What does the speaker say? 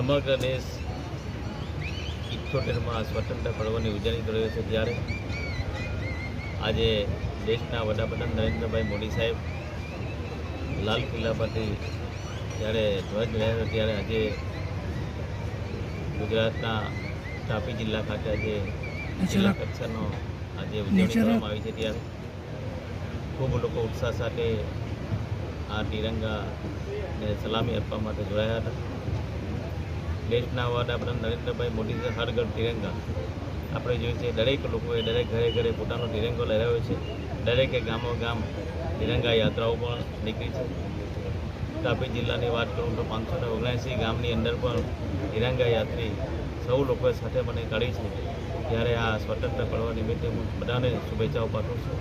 સમગ્ર દેશ 78માં સ્વતંત્ર પર્વની ઉજવણી કરી રહ્યો છે, ત્યારે આજે દેશના વડાપ્રધાન નરેન્દ્રભાઈ મોદી સાહેબ લાલ કિલ્લા પરથી જ્યારે ધ્વજ લહેરાવ્યો, ત્યારે આજે ગુજરાતના તાપી જિલ્લા ખાતે આજે જિલ્લા કક્ષાનો આજે ઉજવણી કરવામાં આવી છે, ત્યારે ખૂબ લોકો ઉત્સાહ સાથે આ તિરંગાને સલામી આપવા માટે જોડાયા હતા. દેશના વડાપ્રધાન નરેન્દ્રભાઈ મોદી હર ઘર તિરંગા આપણે જોઈએ છે. દરેક લોકોએ દરેક ઘરે ઘરે પોતાનો તિરંગો લહેરાવ્યો છે. દરેકે ગામો ગામ તિરંગા યાત્રાઓ પણ નીકળી છે. તાપી જિલ્લાની વાત કરું તો 579 ગામની અંદર પણ તિરંગા યાત્રી સૌ લોકોએ સાથે મને કાઢી છે. ત્યારે આ સ્વતંત્ર પર્વ નિમિત્તે હું બધાને શુભેચ્છાઓ પાઠવું છું.